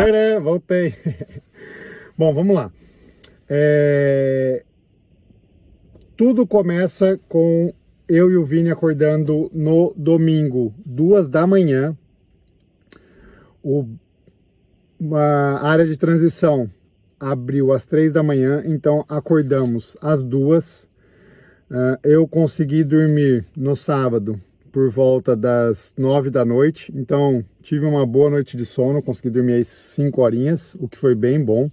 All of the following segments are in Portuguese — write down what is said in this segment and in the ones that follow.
Tcharam, voltei. Bom, vamos lá. Tudo começa com eu e o Vini acordando no domingo, 2 da manhã. A área de transição abriu às 3 da manhã, então acordamos às 2. Eu consegui dormir no sábado por volta das 9 da noite, então tive uma boa noite de sono, consegui dormir aí 5 horinhas, o que foi bem bom.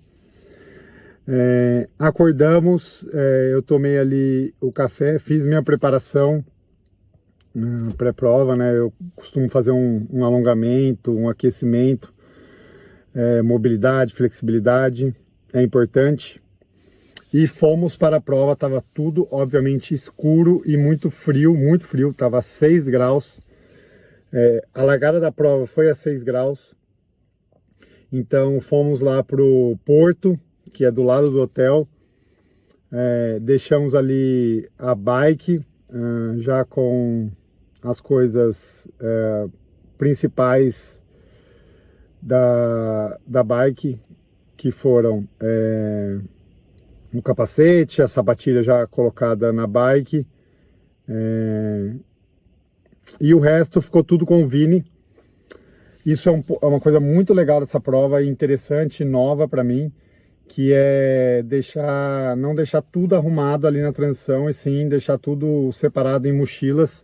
Acordamos, eu tomei ali o café, fiz minha preparação pré-prova, né? Eu costumo fazer um alongamento, um aquecimento, mobilidade, flexibilidade, é importante. E fomos para a prova, estava tudo obviamente escuro e muito frio, estava 6 graus. A largada da prova foi a 6 graus. Então fomos lá para o porto, que é do lado do hotel. Deixamos ali a bike, já com as coisas principais da bike, que foram o capacete, a sapatilha já colocada na bike, e o resto ficou tudo com o Vini. Isso é uma coisa muito legal dessa prova, interessante, nova para mim, que é não deixar tudo arrumado ali na transição, e sim deixar tudo separado em mochilas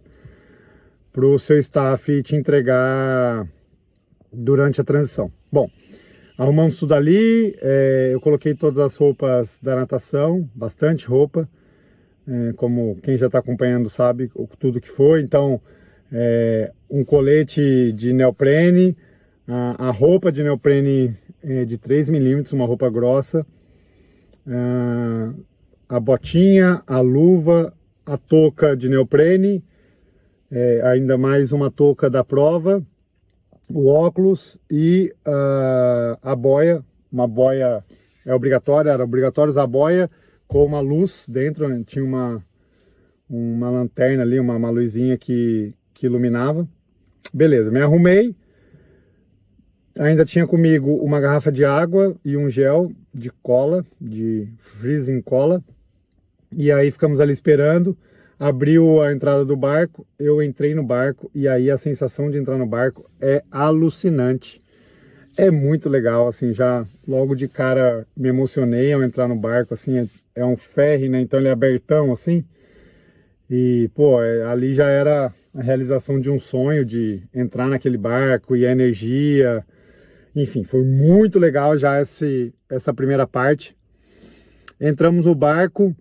para o seu staff te entregar durante a transição. Bom, arrumamos tudo ali, eu coloquei todas as roupas da natação, bastante roupa, como quem já está acompanhando sabe tudo que foi. Então, um colete de neoprene, a roupa de neoprene de 3 milímetros, uma roupa grossa, a botinha, a luva, a touca de neoprene, ainda mais uma touca da prova, o óculos e a boia. Uma boia obrigatória, era obrigatório usar a boia com uma luz dentro, né? Tinha uma lanterna ali, uma luzinha que iluminava. Beleza, me arrumei. Ainda tinha comigo uma garrafa de água e um gel de cola, de freezing cola. E aí ficamos ali esperando. Abriu a entrada do barco, eu entrei no barco, e aí a sensação de entrar no barco é alucinante. É muito legal, assim, já logo de cara me emocionei ao entrar no barco, assim, é um ferry, né, então ele é abertão, assim. E, pô, ali já era a realização de um sonho, de entrar naquele barco e a energia. Enfim, foi muito legal já essa primeira parte. Entramos no barco.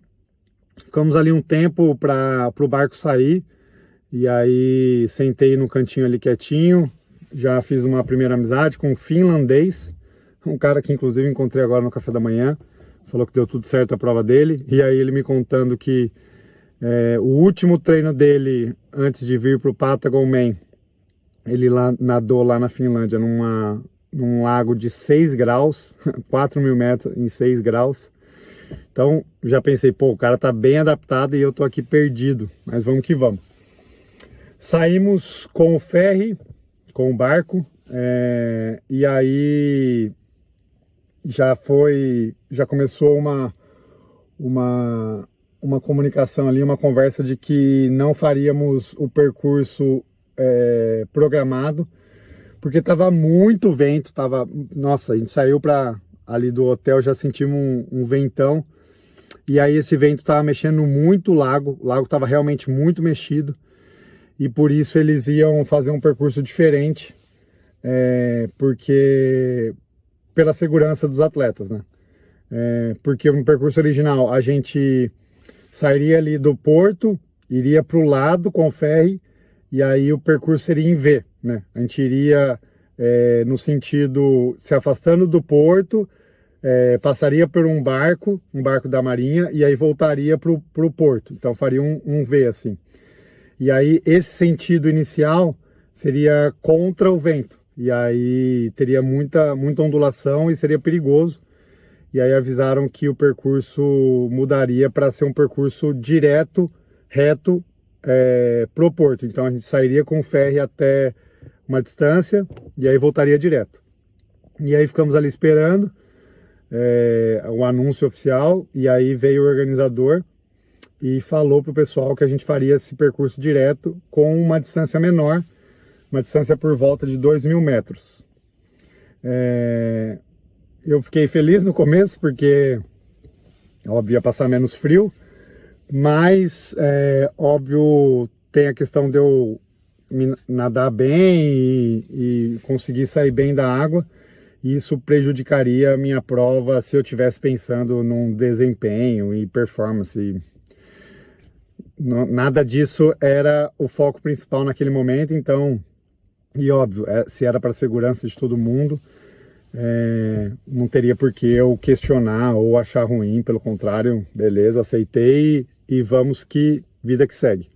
Ficamos ali um tempo para o barco sair, e aí sentei no cantinho ali quietinho, já fiz uma primeira amizade com um finlandês, um cara que inclusive encontrei agora no café da manhã, falou que deu tudo certo a prova dele, e aí ele me contando que o último treino dele antes de vir para o Patagon Man, ele nadou lá na Finlândia num lago de 6 graus, 4.000 metros em 6 graus, então já pensei, pô, o cara tá bem adaptado e eu tô aqui perdido, mas vamos que vamos. Saímos com o ferry, com o barco, e aí já começou uma comunicação ali, uma conversa de que não faríamos o percurso programado, porque tava muito vento, nossa, a gente saiu ali do hotel, já sentimos um ventão. E aí esse vento estava mexendo muito o lago estava realmente muito mexido, e por isso eles iam fazer um percurso diferente, porque pela segurança dos atletas, né? Porque no percurso original a gente sairia ali do porto, iria para o lado com o ferry, e aí o percurso seria em V, né? A gente iria no sentido se afastando do porto, passaria por um barco da Marinha, e aí voltaria para o porto. Então faria um V assim. E aí esse sentido inicial seria contra o vento. E aí teria muita ondulação e seria perigoso. E aí avisaram que o percurso mudaria para ser um percurso direto, reto, pro porto. Então a gente sairia com o ferry até uma distância e aí voltaria direto. E aí ficamos ali esperando o anúncio oficial, e aí veio o organizador e falou para o pessoal que a gente faria esse percurso direto com uma distância menor, uma distância por volta de 2.000 metros. Eu fiquei feliz no começo porque, óbvio, ia passar menos frio, mas, óbvio, tem a questão de eu nadar bem e conseguir sair bem da água. Isso prejudicaria a minha prova se eu estivesse pensando num desempenho e performance. Nada disso era o foco principal naquele momento, então, e óbvio, se era para a segurança de todo mundo, não teria por que eu questionar ou achar ruim, pelo contrário, beleza, aceitei e vamos que vida que segue.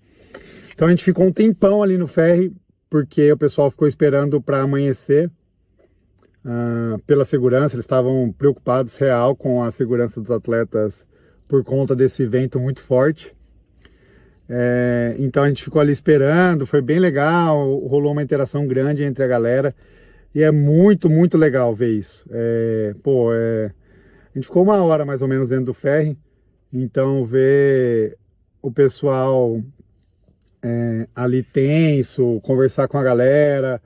Então a gente ficou um tempão ali no ferry, porque o pessoal ficou esperando para amanhecer, pela segurança. Eles estavam preocupados real com a segurança dos atletas por conta desse vento muito forte. Então a gente ficou ali esperando, foi bem legal, rolou uma interação grande entre a galera e é muito, muito legal ver isso. A gente ficou 1 hora mais ou menos dentro do ferry, então ver o pessoal ali tenso, conversar com a galera,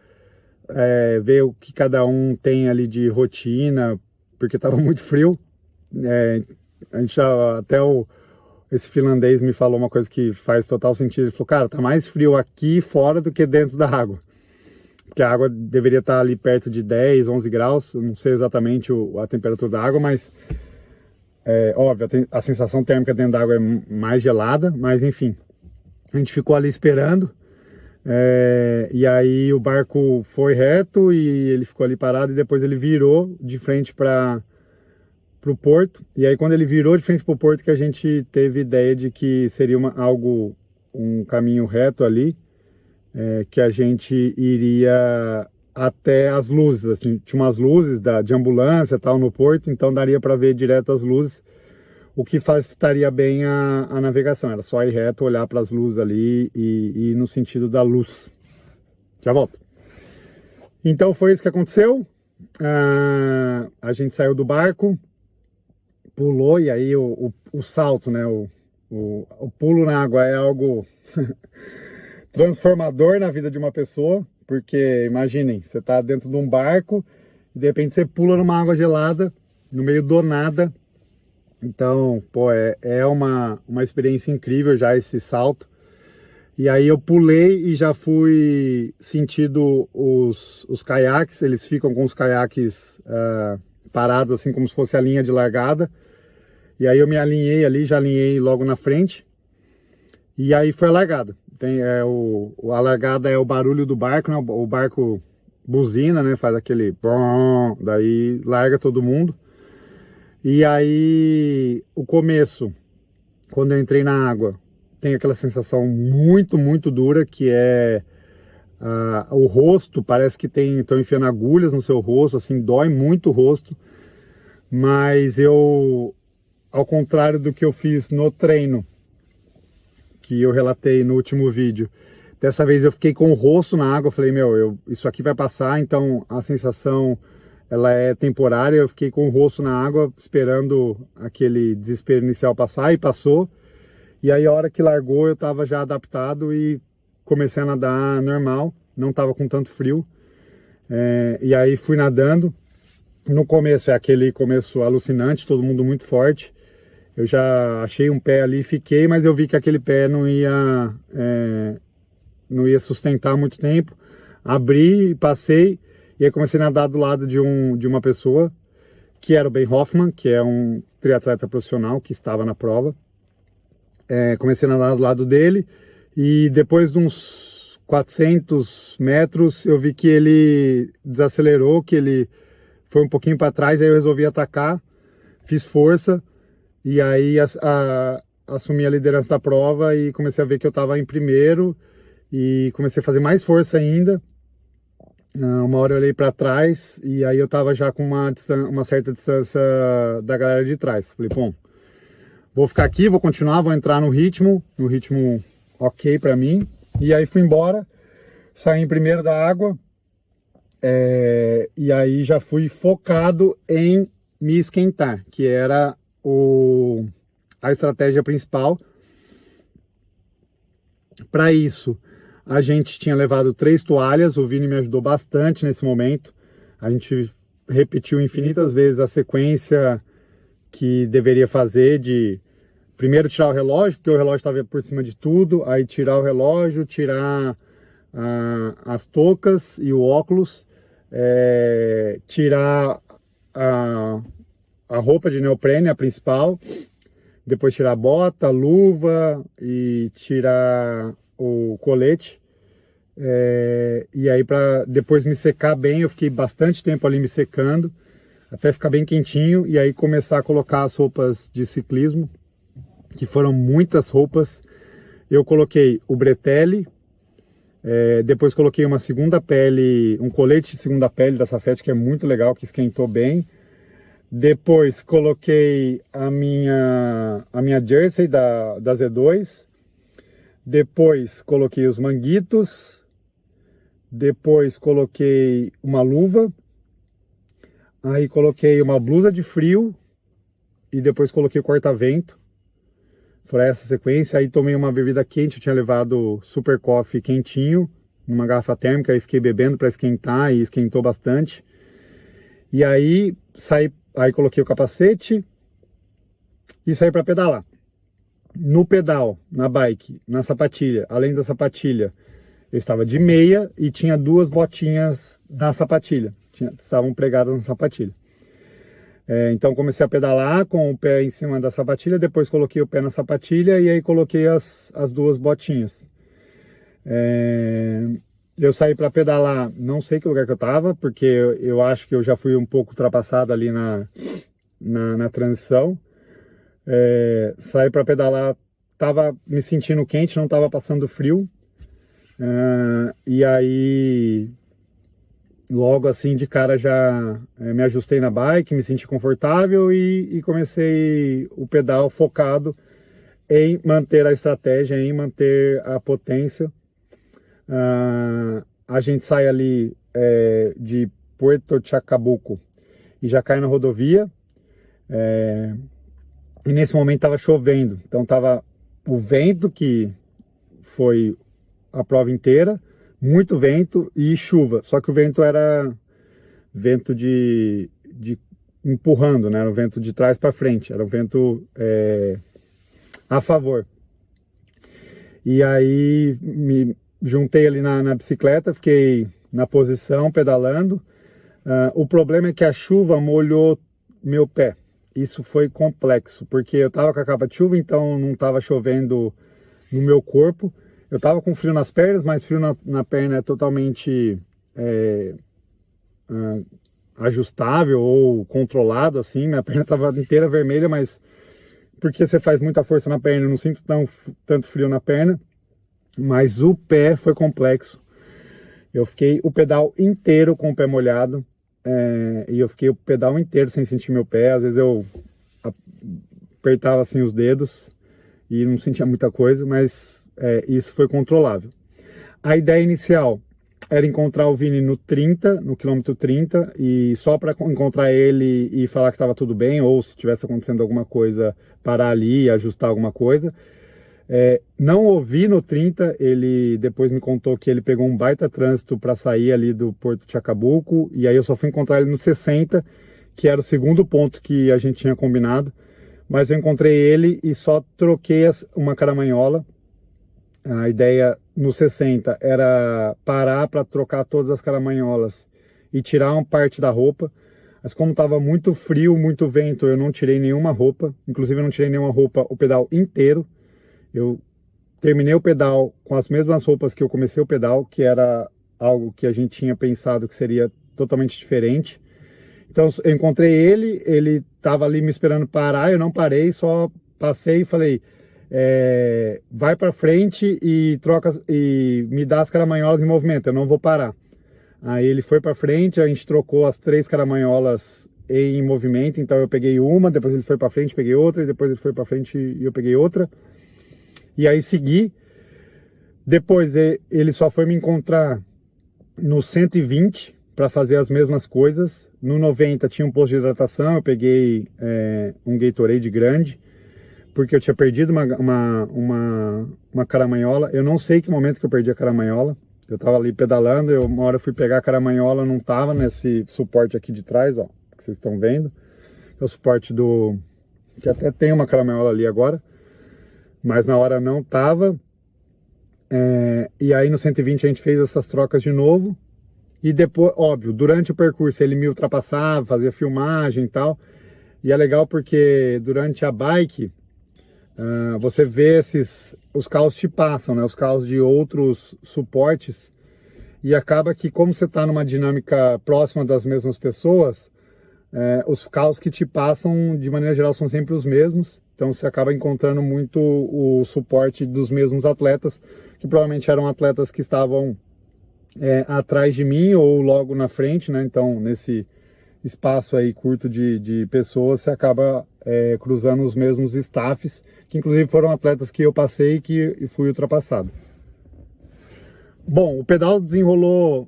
ver o que cada um tem ali de rotina, porque estava muito frio. A gente esse finlandês me falou uma coisa que faz total sentido. Ele falou, cara, tá mais frio aqui fora do que dentro da água. Porque a água deveria estar ali perto de 10, 11 graus. Eu não sei exatamente a temperatura da água, mas óbvio, a sensação térmica dentro da água é mais gelada. Mas enfim, a gente ficou ali esperando. E aí o barco foi reto e ele ficou ali parado e depois ele virou de frente para o porto. E aí quando ele virou de frente para o porto que a gente teve ideia de que seria um caminho reto ali, que a gente iria até as luzes. Tinha umas luzes de ambulância tal no porto, então daria para ver direto as luzes, o que facilitaria bem a navegação. Era só ir reto, olhar para as luzes ali e ir no sentido da luz. Já volto. Então foi isso que aconteceu. A gente saiu do barco, pulou, e aí o salto, né? O pulo na água é algo transformador na vida de uma pessoa, porque imaginem, você está dentro de um barco e de repente você pula numa água gelada, no meio do nada. Então, é uma experiência incrível já esse salto. E aí eu pulei e já fui sentindo os caiaques. Eles ficam com os caiaques parados assim como se fosse a linha de largada. E aí eu me alinhei ali, já alinhei logo na frente. E aí foi a largada. A largada é o barulho do barco, né? O barco buzina, né? Faz aquele bom, daí larga todo mundo. E aí, o começo, quando eu entrei na água, tem aquela sensação muito, muito dura, que é o rosto, parece que estão enfiando agulhas no seu rosto, assim, dói muito o rosto. Mas ao contrário do que eu fiz no treino, que eu relatei no último vídeo, dessa vez eu fiquei com o rosto na água, eu falei, isso aqui vai passar, então a sensação ela é temporária. Eu fiquei com o rosto na água esperando aquele desespero inicial passar, e passou. E aí a hora que largou eu estava já adaptado e comecei a nadar normal, não estava com tanto frio. E aí fui nadando. No começo é aquele começo alucinante, todo mundo muito forte. Eu já achei um pé ali e fiquei, mas eu vi que aquele pé não ia sustentar muito tempo. Abri e passei. E aí comecei a nadar do lado de uma pessoa, que era o Ben Hoffman, que é um triatleta profissional que estava na prova. Comecei a nadar do lado dele e depois de uns 400 metros eu vi que ele desacelerou, que ele foi um pouquinho para trás, aí eu resolvi atacar, fiz força e aí assumi a liderança da prova e comecei a ver que eu estava em primeiro e comecei a fazer mais força ainda. Uma hora eu olhei para trás e aí eu tava já com uma certa distância da galera de trás. Falei, bom, vou ficar aqui, vou continuar, vou entrar no ritmo ok para mim. E aí fui embora, saí em primeiro da água. E aí já fui focado em me esquentar, que era a estratégia principal. Para isso, a gente tinha levado 3 toalhas, o Vini me ajudou bastante nesse momento. A gente repetiu infinitas vezes a sequência que deveria fazer de primeiro tirar o relógio, porque o relógio estava por cima de tudo, aí tirar o relógio, tirar as toucas e o óculos, tirar a roupa de neoprene, a principal, depois tirar a bota, a luva e tirar o colete. E aí para depois me secar bem, eu fiquei bastante tempo ali me secando, até ficar bem quentinho, e aí começar a colocar as roupas de ciclismo, que foram muitas roupas. Eu coloquei o bretelle, depois coloquei uma segunda pele, um colete de segunda pele da Safety, que é muito legal, que esquentou bem. Depois coloquei a minha jersey da Z2. Depois coloquei os manguitos. Depois coloquei uma luva. Aí coloquei uma blusa de frio. E depois coloquei o corta-vento. Foi essa sequência. Aí tomei uma bebida quente. Eu tinha levado super coffee quentinho numa garrafa térmica. Aí fiquei bebendo para esquentar e esquentou bastante. E aí aí coloquei o capacete e saí para pedalar. No pedal, na bike, na sapatilha, além da sapatilha, eu estava de meia e tinha 2 botinhas na sapatilha. Estavam pregadas na sapatilha. Então comecei a pedalar com o pé em cima da sapatilha, depois coloquei o pé na sapatilha e aí coloquei as 2 botinhas. Eu saí para pedalar, não sei que lugar que eu estava, porque eu acho que eu já fui um pouco ultrapassado ali na transição. Saí para pedalar, estava me sentindo quente, não estava passando frio. E aí, logo assim de cara já me ajustei na bike, me senti confortável e comecei o pedal focado em manter a estratégia, em manter a potência. A gente sai ali de Puerto Chacabuco e já cai na rodovia. E nesse momento estava chovendo, então estava o vento, que foi a prova inteira, muito vento e chuva. Só que o vento era vento de empurrando, né? Era o vento de trás para frente, era o vento a favor. E aí me juntei ali na bicicleta, fiquei na posição pedalando. O problema é que a chuva molhou meu pé. Isso foi complexo, porque eu estava com a capa de chuva, então não estava chovendo no meu corpo. Eu estava com frio nas pernas, mas frio na perna é totalmente ajustável ou controlado, assim. Minha perna estava inteira vermelha, mas porque você faz muita força na perna, eu não sinto tanto frio na perna. Mas o pé foi complexo. Eu fiquei o pedal inteiro com o pé molhado. E eu fiquei o pedal inteiro sem sentir meu pé. Às vezes eu apertava assim os dedos e não sentia muita coisa, mas isso foi controlável. A ideia inicial era encontrar o Vini no quilômetro 30, e só para encontrar ele e falar que estava tudo bem, ou se tivesse acontecendo alguma coisa, parar ali e ajustar alguma coisa. Não ouvi no 30, ele depois me contou que ele pegou um baita trânsito para sair ali do Porto de Chacabuco, e aí eu só fui encontrar ele no 60, que era o segundo ponto que a gente tinha combinado, mas eu encontrei ele e só troquei uma caramanhola. A ideia no 60 era parar para trocar todas as caramanholas e tirar uma parte da roupa, mas como estava muito frio, muito vento, eu não tirei nenhuma roupa, inclusive eu não tirei nenhuma roupa o pedal inteiro. Eu terminei o pedal com as mesmas roupas que eu comecei o pedal, que era algo que a gente tinha pensado que seria totalmente diferente. Então eu encontrei ele estava ali me esperando parar, eu não parei, só passei e falei, vai para frente e me dá as caramanholas em movimento, eu não vou parar. Aí ele foi para frente, a gente trocou as 3 caramanholas em movimento, então eu peguei uma, depois ele foi para frente, peguei outra, e depois ele foi para frente e eu peguei outra. E aí segui. Depois ele só foi me encontrar no 120, para fazer as mesmas coisas. No 90 tinha um posto de hidratação, eu peguei um Gatorade grande, porque eu tinha perdido uma caramanhola. Eu não sei que momento que eu perdi a caramanhola. Eu tava ali pedalando, uma hora eu fui pegar a caramanhola, não tava nesse suporte aqui de trás, ó, que vocês estão vendo. É o suporte que até tem uma caramanhola ali agora, mas na hora não tava. E aí no 120 a gente fez essas trocas de novo. E depois, óbvio, durante o percurso ele me ultrapassava, fazia filmagem e tal. E é legal porque durante a bike, você vê os carros te passam, né? Os carros de outros suportes. E acaba que, como você está numa dinâmica próxima das mesmas pessoas, os carros que te passam, de maneira geral, são sempre os mesmos. Então você acaba encontrando muito o suporte dos mesmos atletas, que provavelmente eram atletas que estavam atrás de mim ou logo na frente, né? Então, nesse espaço aí curto de pessoas, você acaba cruzando os mesmos staffs, que inclusive foram atletas que eu passei e fui ultrapassado. Bom, o pedal desenrolou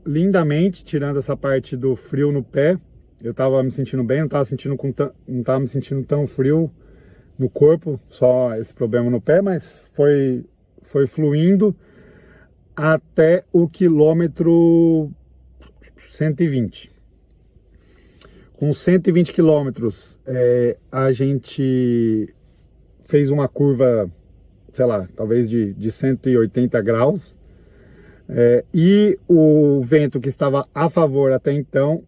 lindamente, tirando essa parte do frio no pé. Eu estava me sentindo bem, não estava me sentindo tão frio no corpo, só esse problema no pé, mas foi fluindo até o quilômetro 120. Com 120 quilômetros, a gente fez uma curva, sei lá, talvez de 180 graus, e o vento que estava a favor até então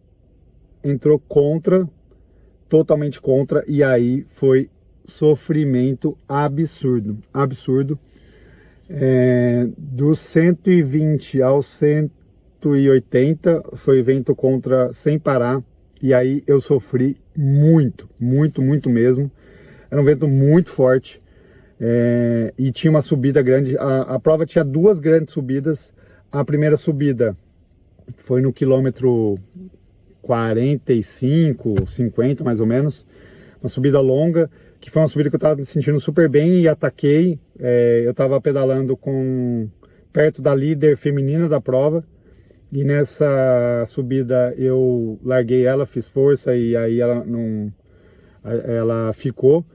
entrou totalmente contra, e aí foi sofrimento absurdo, absurdo. Dos 120 aos 180 foi vento contra sem parar, e aí eu sofri muito, muito, muito mesmo. Era um vento muito forte, e tinha uma subida grande. A prova tinha duas grandes subidas. A primeira subida foi no quilômetro 45, 50 mais ou menos, uma subida longa, que foi uma subida que eu estava me sentindo super bem e ataquei. Eu estava pedalando perto da líder feminina da prova, e nessa subida eu larguei ela, fiz força e aí ela ficou.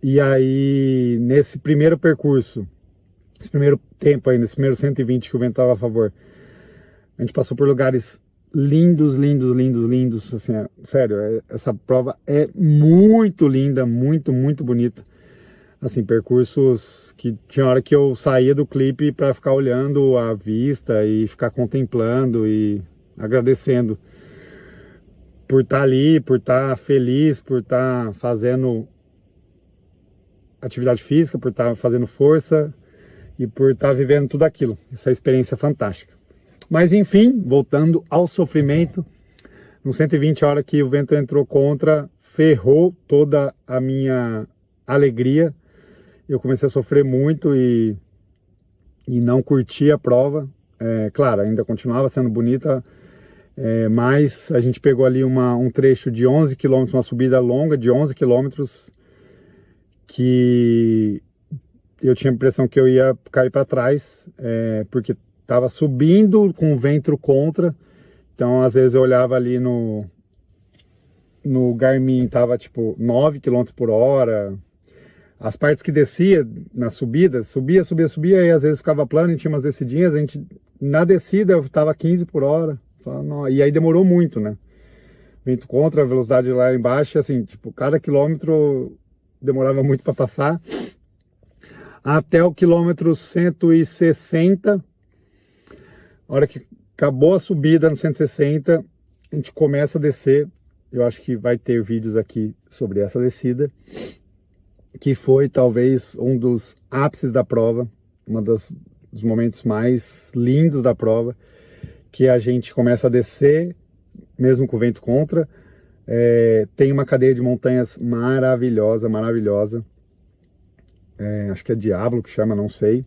E aí nesse primeiro percurso, esse primeiro tempo aí, nesse primeiro 120 que o vento estava a favor, a gente passou por lugares lindos, lindos, lindos, lindos, assim, sério, essa prova é muito linda, muito, muito bonita. Assim, percursos que tinha hora que eu saía do clipe para ficar olhando a vista e ficar contemplando e agradecendo por estar ali, por estar feliz, por estar fazendo atividade física, por estar fazendo força e por estar vivendo tudo aquilo, essa experiência fantástica. Mas enfim, voltando ao sofrimento, no 120, a hora que o vento entrou contra, ferrou toda a minha alegria. Eu comecei a sofrer muito e não curti a prova. Claro, ainda continuava sendo bonita, mas a gente pegou ali um trecho de 11 km, uma subida longa de 11 km, que eu tinha a impressão que eu ia cair para trás, porque estava subindo com o vento contra. Então às vezes eu olhava ali no Garmin, tava tipo 9 km por hora. As partes que descia na subida, subia, e às vezes ficava plano e tinha umas descidinhas. Na descida eu tava 15 por hora. E aí demorou muito, né? Vento contra, a velocidade lá embaixo, assim, tipo, cada quilômetro demorava muito para passar. Até o quilômetro 160, a hora que acabou a subida no 160, a gente começa a descer. Eu acho que vai ter vídeos aqui sobre essa descida, que foi talvez um dos ápices da prova, dos momentos mais lindos da prova, que a gente começa a descer, mesmo com o vento contra. Tem uma cadeia de montanhas maravilhosa, maravilhosa. Acho que é Diablo que chama, não sei.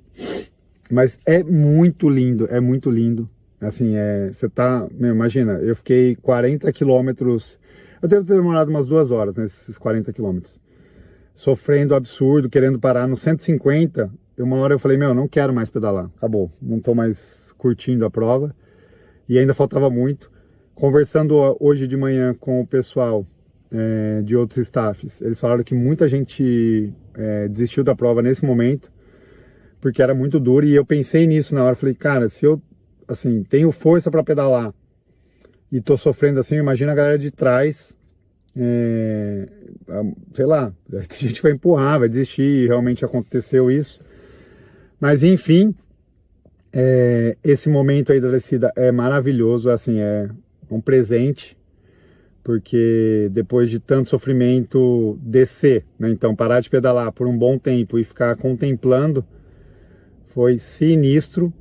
Mas é muito lindo, é muito lindo. Assim, você tá... Imagina, eu fiquei 40 quilômetros... Eu devo ter demorado umas 2 horas nesses 40 quilômetros. Sofrendo absurdo, querendo parar no 150. Uma hora eu falei, não quero mais pedalar, acabou. Não tô mais curtindo a prova. e ainda faltava muito. Conversando hoje de manhã com o pessoal de outros staffs, eles falaram que muita gente desistiu da prova nesse momento, porque era muito duro, e eu pensei nisso na hora, falei, cara, se eu, assim, tenho força para pedalar e tô sofrendo assim, imagina a galera de trás, sei lá, a gente vai empurrar, vai desistir, e realmente aconteceu isso. Mas enfim, esse momento aí da descida é maravilhoso, assim, é um presente, porque depois de tanto sofrimento descer, né, então parar de pedalar por um bom tempo e ficar contemplando, foi sinistro.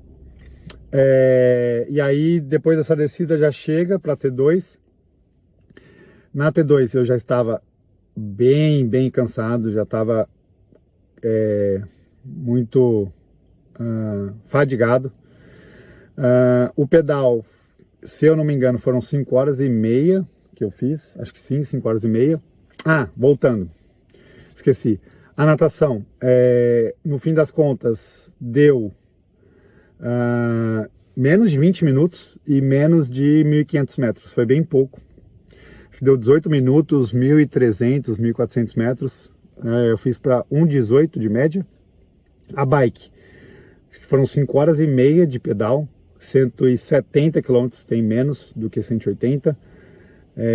E aí depois dessa descida já chega para T2. Na T2 eu já estava bem cansado, já estava muito fadigado. O pedal, se eu não me engano, foram 5 horas e meia que eu fiz, acho que sim, 5 horas e meia. Voltando, esqueci. A natação, no fim das contas, deu menos de 20 minutos e menos de 1.500 metros, foi bem pouco. Acho que deu 18 minutos, 1.300, 1.400 metros. Eu fiz para 1,18 de média. A bike, acho que foram 5 horas e meia de pedal, 170 km, tem menos do que 180.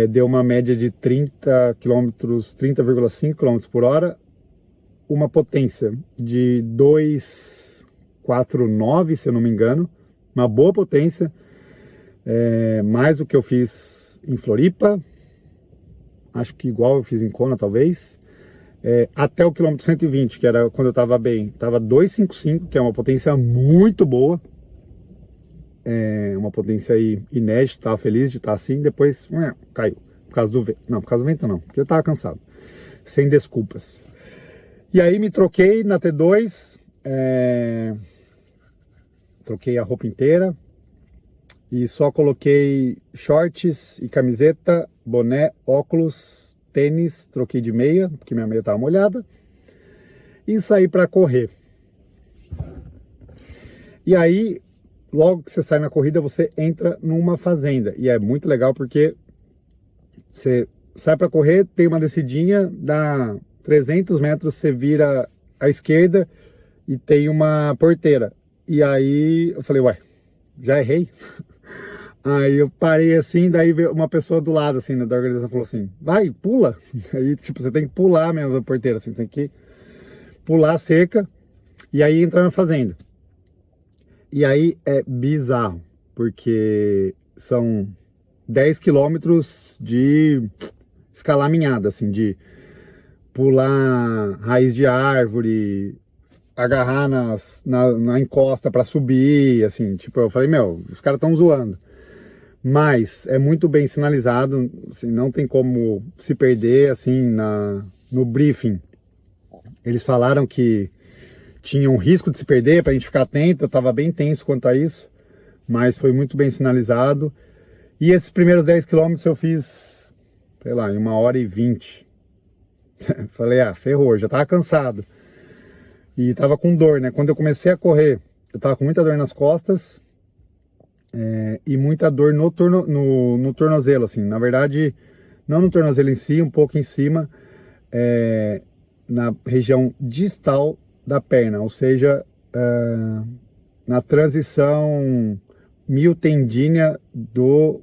Deu uma média de 30 km, 30,5 km por hora, uma potência de 2,49, se eu não me engano, uma boa potência, mais do que eu fiz em Floripa, acho que igual eu fiz em Kona talvez, até o quilômetro 120, que era quando eu estava bem, estava 2,55, que é uma potência muito boa, uma potência aí inédita, estava feliz de estar assim, depois caiu, por causa do vento, não, por causa do vento não, porque eu estava cansado, sem desculpas. E aí me troquei na T2, troquei a roupa inteira e só coloquei shorts e camiseta, boné, óculos, tênis, troquei de meia, porque minha meia estava molhada, e saí para correr. E aí, logo que você sai na corrida, você entra numa fazenda, e é muito legal porque você sai para correr, tem uma descidinha, dá 300 metros, você vira à esquerda e tem uma porteira. E aí eu falei, ué, já errei? Aí eu parei assim, daí veio uma pessoa do lado assim, da organização, falou assim, vai, pula. Aí tipo, você tem que pular mesmo a porteira, assim, tem que pular a cerca e aí entrar na fazenda. E aí é bizarro, porque são 10 quilômetros de escalaminhada, assim, de pular raiz de árvore, agarrar na encosta para subir, assim, tipo, eu falei, meu, os caras estão zoando. Mas é muito bem sinalizado, assim, não tem como se perder, assim, no briefing. Eles falaram que tinha um risco de se perder, pra gente ficar atento, eu tava bem tenso quanto a isso, mas foi muito bem sinalizado. E esses primeiros 10 quilômetros eu fiz, sei lá, em 1h20. Falei, ferrou, já tava cansado. E tava com dor, né? Quando eu comecei a correr, eu tava com muita dor nas costas e muita dor no tornozelo, assim. Na verdade, não no tornozelo em si, um pouco em cima, na região distal da perna, ou seja, na transição miotendínea do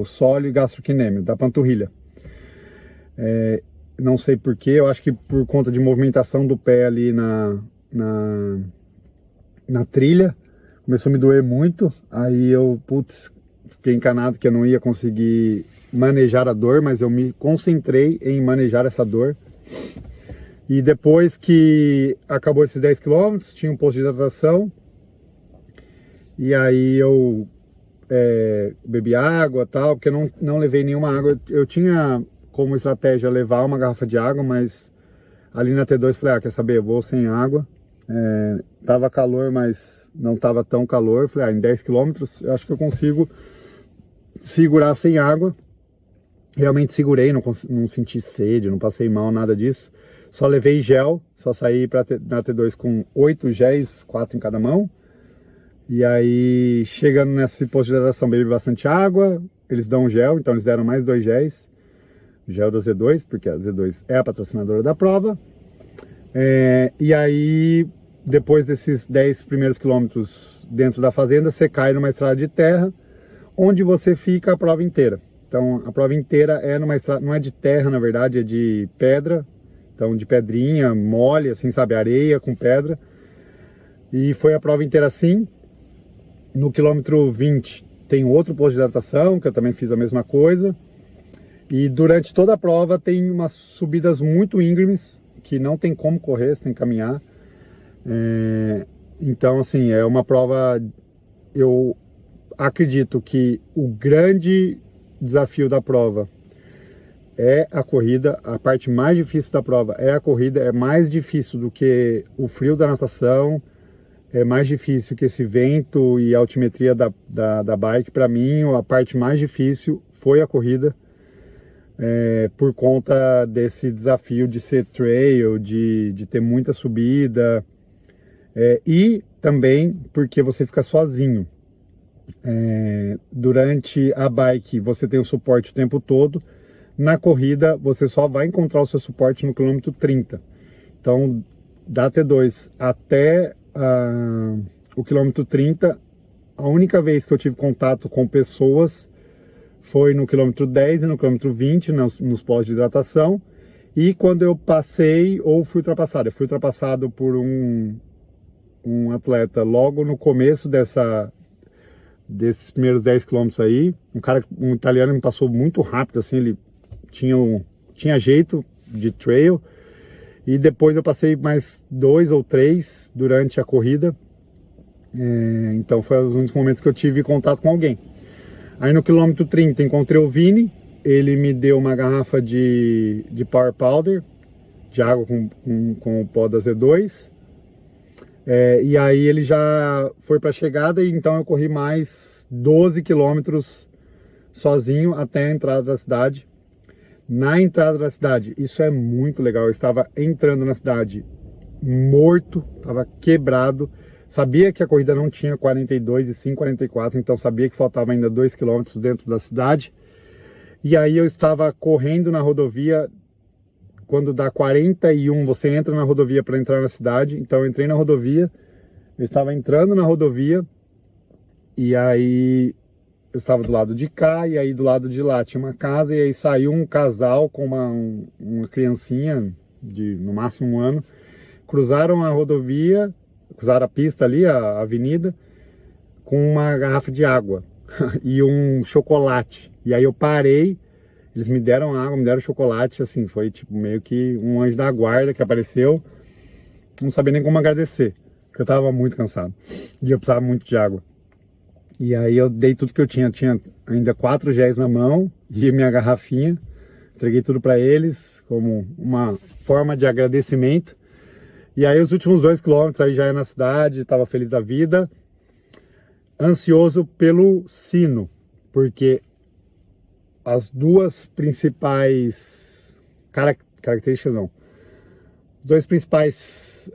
sólio gastrocnêmio, da panturrilha. Não sei porquê, eu acho que por conta de movimentação do pé ali na trilha, começou a me doer muito, aí eu, fiquei encanado que eu não ia conseguir manejar a dor, mas eu me concentrei em manejar essa dor. E depois que acabou esses 10 quilômetros, tinha um posto de hidratação, e aí eu bebi água e tal, porque eu não levei nenhuma água. Eu tinha como estratégia levar uma garrafa de água, mas ali na T2 falei, quer saber, eu vou sem água. Tava calor, mas não tava tão calor. Falei, em 10 quilômetros eu acho que eu consigo segurar sem água. Realmente segurei, não senti sede, não passei mal, nada disso. Só levei gel, só saí na T2 com 8 géis, 4 em cada mão. E aí, chegando nesse posto de hidratação, bebi bastante água, eles dão gel, então eles deram mais 2 géis. Gel da Z2, porque a Z2 é a patrocinadora da prova. E aí, depois desses 10 primeiros quilômetros dentro da fazenda, você cai numa estrada de terra, onde você fica a prova inteira. Então, a prova inteira é numa estrada, não é de terra, na verdade, é de pedra. Então, de pedrinha, mole, assim, sabe, areia com pedra. E foi a prova inteira assim. No quilômetro 20 tem outro posto de hidratação, que eu também fiz a mesma coisa. E durante toda a prova tem umas subidas muito íngremes, que não tem como correr, você tem que caminhar. Então, assim, é uma prova... Eu acredito que o grande desafio da prova é a corrida. A parte mais difícil da prova é a corrida. É mais difícil do que o frio da natação. É mais difícil que esse vento e a altimetria da bike. Para mim, a parte mais difícil foi a corrida. Por conta desse desafio de ser trail, de ter muita subida, e também porque você fica sozinho. Durante a bike você tem o suporte o tempo todo, na corrida você só vai encontrar o seu suporte no quilômetro 30. Então, da T2 até o quilômetro 30, a única vez que eu tive contato com pessoas foi no quilômetro 10 e no quilômetro 20, nos postos de hidratação. E quando eu passei ou fui ultrapassado. Eu fui ultrapassado por um atleta logo no começo desses primeiros 10 quilômetros aí. Um italiano me passou muito rápido, assim, ele tinha jeito de trail. E depois eu passei mais 2 ou 3 durante a corrida. Então foi os únicos momentos que eu tive contato com alguém. Aí no quilômetro 30 encontrei o Vini, ele me deu uma garrafa de Power Powder, de água com o pó da Z2. E aí ele já foi para a chegada, e então eu corri mais 12 quilômetros sozinho até a entrada da cidade. Na entrada da cidade, isso é muito legal, eu estava entrando na cidade morto, estava quebrado. Sabia que a corrida não tinha 42 e sim 44, então sabia que faltava ainda 2 km dentro da cidade. E aí eu estava correndo na rodovia, quando dá 41, você entra na rodovia para entrar na cidade. Então eu entrei na rodovia, eu estava entrando na rodovia, e aí eu estava do lado de cá, e aí do lado de lá tinha uma casa, e aí saiu um casal com uma criancinha de no máximo 1 ano, cruzaram a rodovia, cruzaram a pista ali, a avenida, com uma garrafa de água e um chocolate. E aí eu parei, eles me deram água, me deram chocolate, assim, foi tipo meio que um anjo da guarda que apareceu. Não sabia nem como agradecer, porque eu tava muito cansado e eu precisava muito de água. E aí eu dei tudo que eu tinha ainda 4 géis na mão e minha garrafinha, entreguei tudo para eles como uma forma de agradecimento. E aí os últimos 2 quilômetros aí já é na cidade, estava feliz da vida, ansioso pelo sino, porque as duas principais características, não, os 2 principais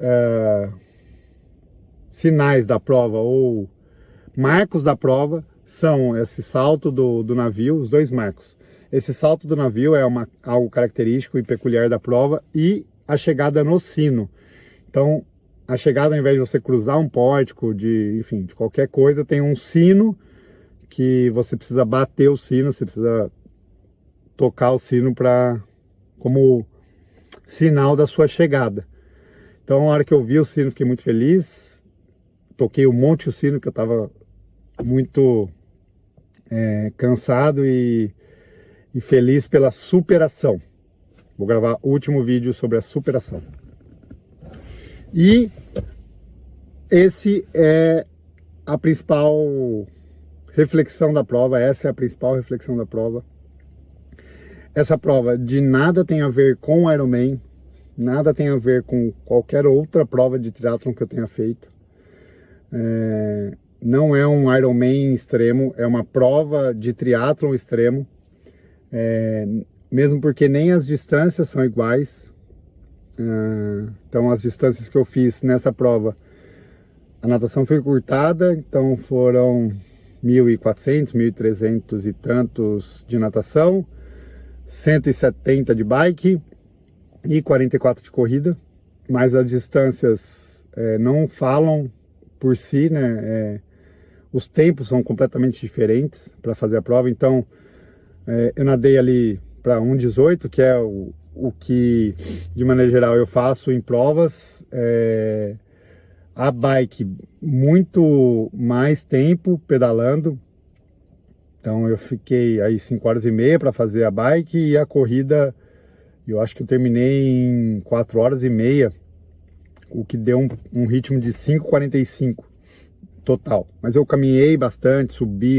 sinais da prova ou marcos da prova são esse salto do navio, os 2 marcos. Esse salto do navio é algo característico e peculiar da prova, e a chegada no sino. Então, a chegada, ao invés de você cruzar um pórtico, enfim, de qualquer coisa, tem um sino que você precisa bater o sino, você precisa tocar o sino como sinal da sua chegada. Então, na hora que eu vi o sino, fiquei muito feliz. Toquei um monte o sino, que eu estava muito cansado e feliz pela superação. Vou gravar o último vídeo sobre a superação. E esse é a principal reflexão da prova, essa é a principal reflexão da prova. Essa prova de nada tem a ver com o Ironman, nada tem a ver com qualquer outra prova de triatlon que eu tenha feito. Não é um Ironman extremo, é uma prova de triatlon extremo, mesmo porque nem as distâncias são iguais. Então as distâncias que eu fiz nessa prova, A natação foi encurtada, então foram 1.400, 1.300 e tantos de natação, 170 de bike e 44 de corrida, mas as distâncias não falam por si, né? Os tempos são completamente diferentes para fazer a prova, então eu nadei ali para 1,18, que é o que, de maneira geral, eu faço em provas. A bike, muito mais tempo pedalando, então eu fiquei aí 5 horas e meia para fazer a bike, e a corrida, eu acho que eu terminei em 4 horas e meia, o que deu um ritmo de 5,45 total. Mas eu caminhei bastante, subi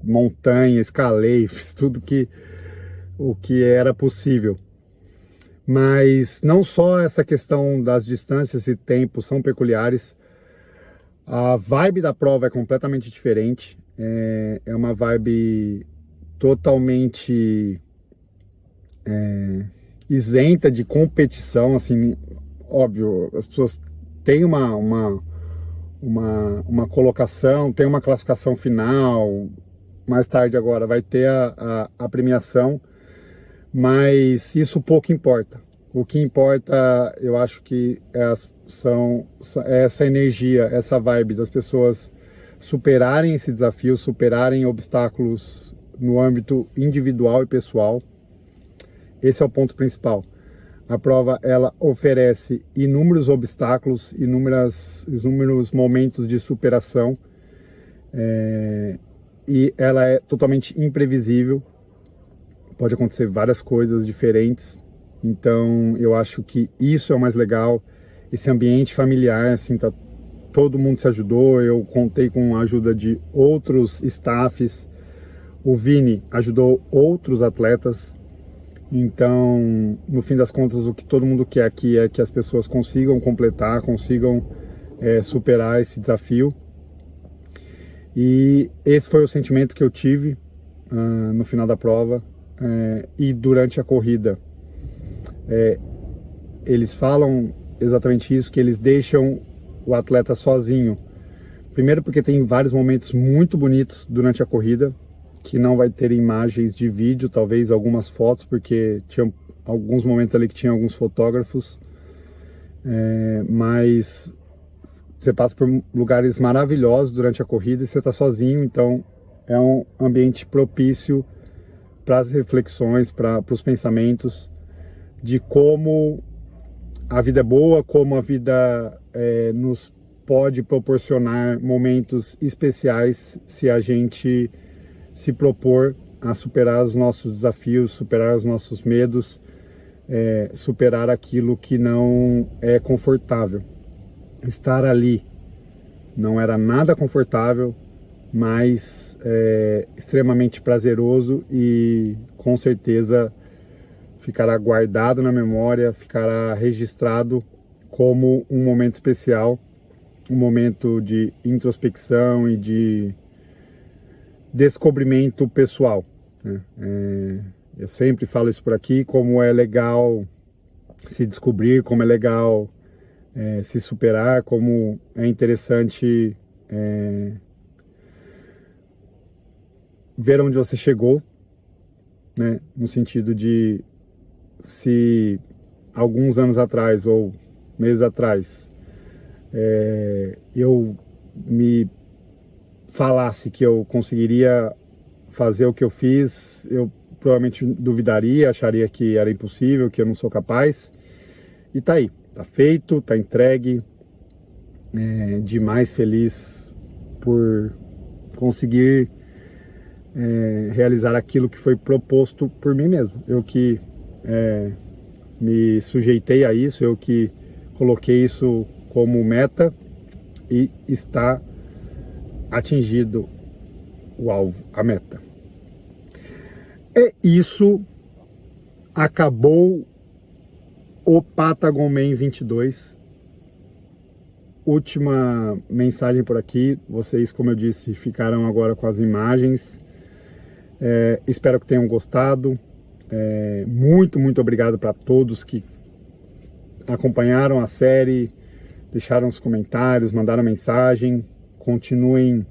montanha, escalei, fiz tudo o que era possível. Mas não só essa questão das distâncias e tempos são peculiares, a vibe da prova é completamente diferente. É uma vibe totalmente isenta de competição, assim, óbvio, as pessoas têm uma colocação, tem uma classificação final, mais tarde agora vai ter a premiação, mas isso pouco importa. O que importa, eu acho que é essa energia, essa vibe das pessoas superarem esse desafio, superarem obstáculos no âmbito individual e pessoal. Esse é o ponto principal. A prova, ela oferece inúmeros obstáculos, inúmeros momentos de superação, e ela é totalmente imprevisível. Pode acontecer várias coisas diferentes, então eu acho que isso é o mais legal. Esse ambiente familiar, assim, todo mundo se ajudou, eu contei com a ajuda de outros staffs, o Vini ajudou outros atletas, então, no fim das contas, o que todo mundo quer aqui é que as pessoas consigam completar, consigam superar esse desafio, e esse foi o sentimento que eu tive no final da prova. E durante a corrida, eles falam exatamente isso, que eles deixam o atleta sozinho. Primeiro porque tem vários momentos muito bonitos durante a corrida, que não vai ter imagens de vídeo, talvez algumas fotos, porque tinha alguns momentos ali que tinha alguns fotógrafos, mas você passa por lugares maravilhosos durante a corrida e você está sozinho, então é um ambiente propício para as reflexões, para os pensamentos de como a vida é boa, como a vida nos pode proporcionar momentos especiais se a gente se propor a superar os nossos desafios, superar os nossos medos, superar aquilo que não é confortável. Estar ali não era nada confortável, mas extremamente prazeroso, e com certeza ficará guardado na memória, ficará registrado como um momento especial, um momento de introspecção e de descobrimento pessoal, né? Eu sempre falo isso por aqui, como é legal se descobrir, como é legal se superar, como é interessante ver onde você chegou, né? No sentido de, se alguns anos atrás ou meses atrás eu me falasse que eu conseguiria fazer o que eu fiz, eu provavelmente duvidaria, acharia que era impossível, que eu não sou capaz. E tá aí, tá feito, tá entregue. Demais feliz por conseguir realizar aquilo que foi proposto por mim mesmo. Eu que me sujeitei a isso, eu que coloquei isso como meta, e está atingido o alvo, a meta. É isso, acabou o Patagon Man 22. Última mensagem por aqui. Vocês, como eu disse, ficaram agora com as imagens. Espero que tenham gostado. Muito obrigado para todos que acompanharam a série, deixaram os comentários, mandaram mensagem. Continuem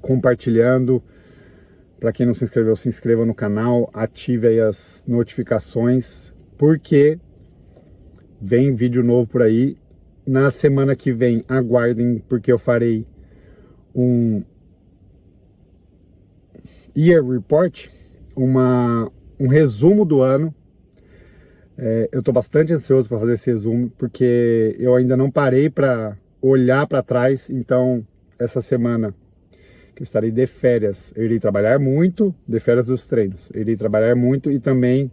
compartilhando. Para quem não se inscreveu, se inscreva no canal, ative aí as notificações, porque vem vídeo novo por aí. Na semana que vem, aguardem, porque eu farei um Year Report, um resumo do ano. Eu estou bastante ansioso para fazer esse resumo, porque eu ainda não parei para olhar para trás. Então, essa semana que eu estarei de férias, eu irei trabalhar muito, de férias dos treinos, eu irei trabalhar muito e também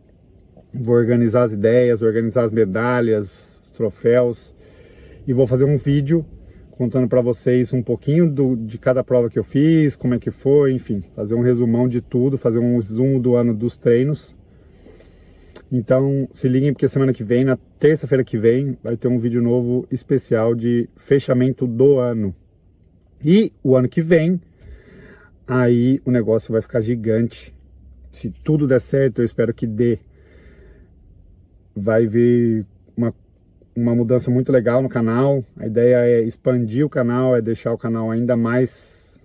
vou organizar as ideias, organizar as medalhas, os troféus, e vou fazer um vídeo contando para vocês um pouquinho de cada prova que eu fiz, como é que foi, enfim, fazer um resumão de tudo, fazer um resumo do ano dos treinos. Então se liguem, porque semana que vem, na terça-feira que vem, vai ter um vídeo novo especial de fechamento do ano. E o ano que vem, aí o negócio vai ficar gigante. Se tudo der certo, eu espero que dê. Vai vir uma mudança muito legal no canal. A ideia é expandir o canal, é deixar o canal ainda mais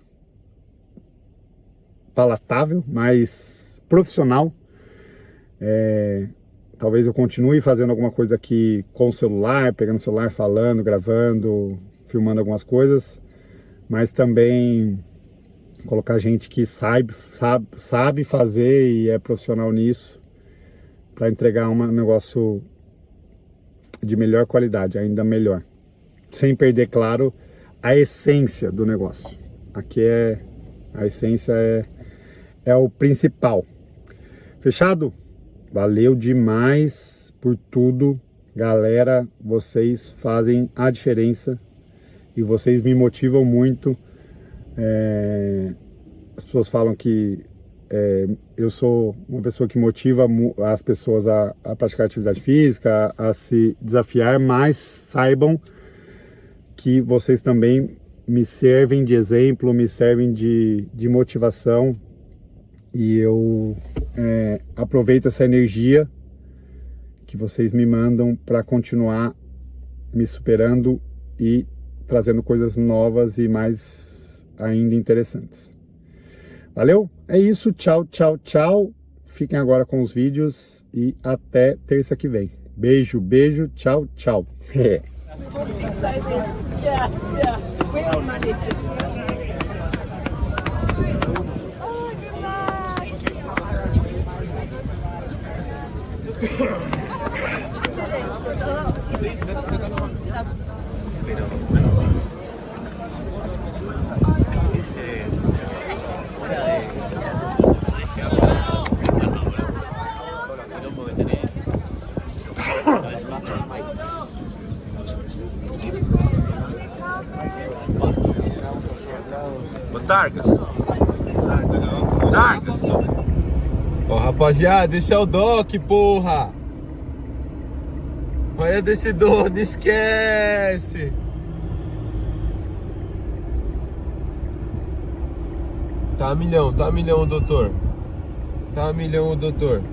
palatável, mais profissional. Talvez eu continue fazendo alguma coisa aqui com o celular, pegando o celular, falando, gravando, filmando algumas coisas, mas também colocar gente que sabe fazer e é profissional nisso, para entregar um negócio de melhor qualidade, ainda melhor, sem perder, claro, a essência do negócio. Aqui a essência é o principal. Fechado? Valeu demais por tudo, galera. Vocês fazem a diferença e vocês me motivam muito. As pessoas falam que eu sou uma pessoa que motiva as pessoas a praticar atividade física, a se desafiar, mas saibam que vocês também me servem de exemplo, me servem de motivação, e eu aproveito essa energia que vocês me mandam para continuar me superando e trazendo coisas novas e mais ainda interessantes. Valeu? É isso. Tchau, tchau, tchau. Fiquem agora com os vídeos e até terça que vem. Beijo, beijo. Tchau, tchau. Dargas. Ó, rapaziada, esse é o Doc, porra. Olha desse dono, esquece. Tá a milhão, doutor. Tá a milhão, doutor.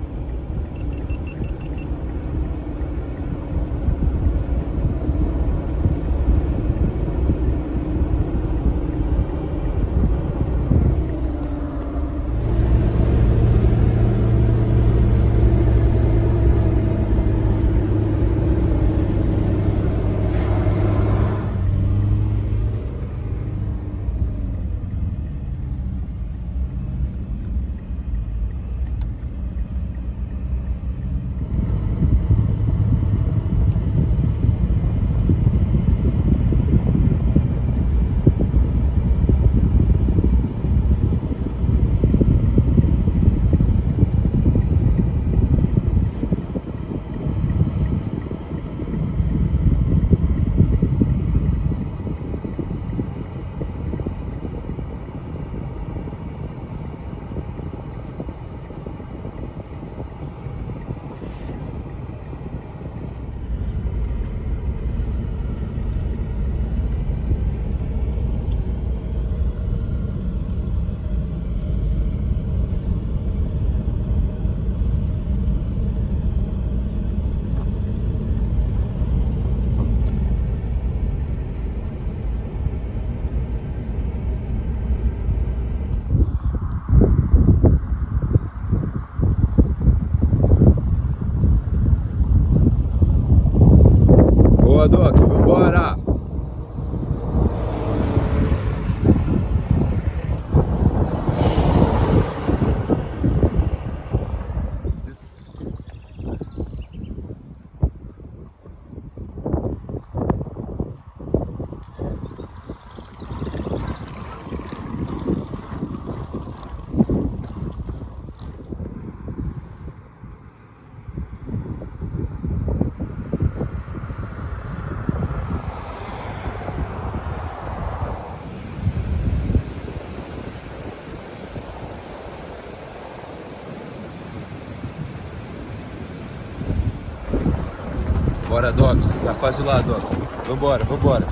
Bora, Doc. Tá quase lá, Doc. Vambora, vambora.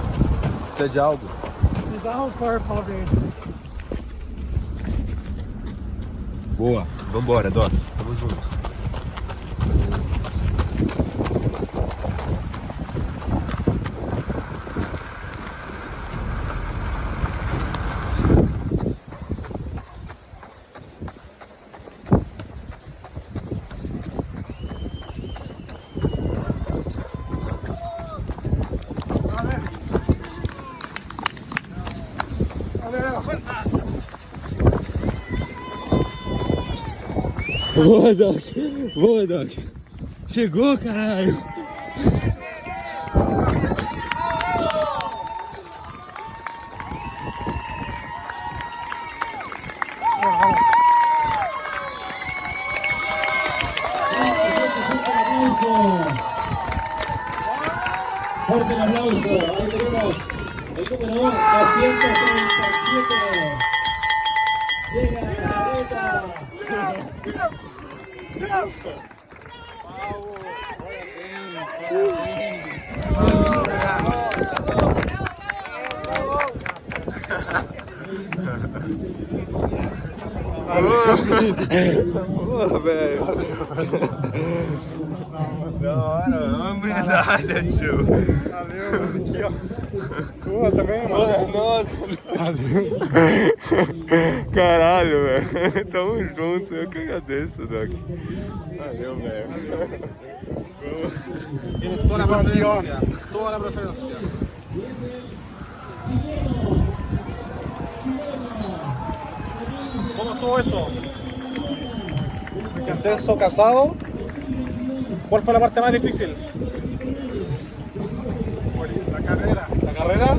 Precisa de algo? Me dá um corpo verde. Boa. Vambora, Doc. Tamo junto. Boa, Doc. Boa, Doc. Chegou, caralho. Fuerte el aplauso. Ahí tenemos el número 237. Llega la carreta. Porra, velho. Da hora, uma medalha, tio. Valeu, aqui, ó. Sua também, mano? Nossa. Caralho, velho. Tamo junto. Eu que agradeço, Doc. Valeu, velho. Tienes toda la preferencia. Toda la preferencia. ¿Cómo estuvo eso? Intenso, casado. ¿Cuál fue la parte más difícil? La carrera. ¿La carrera?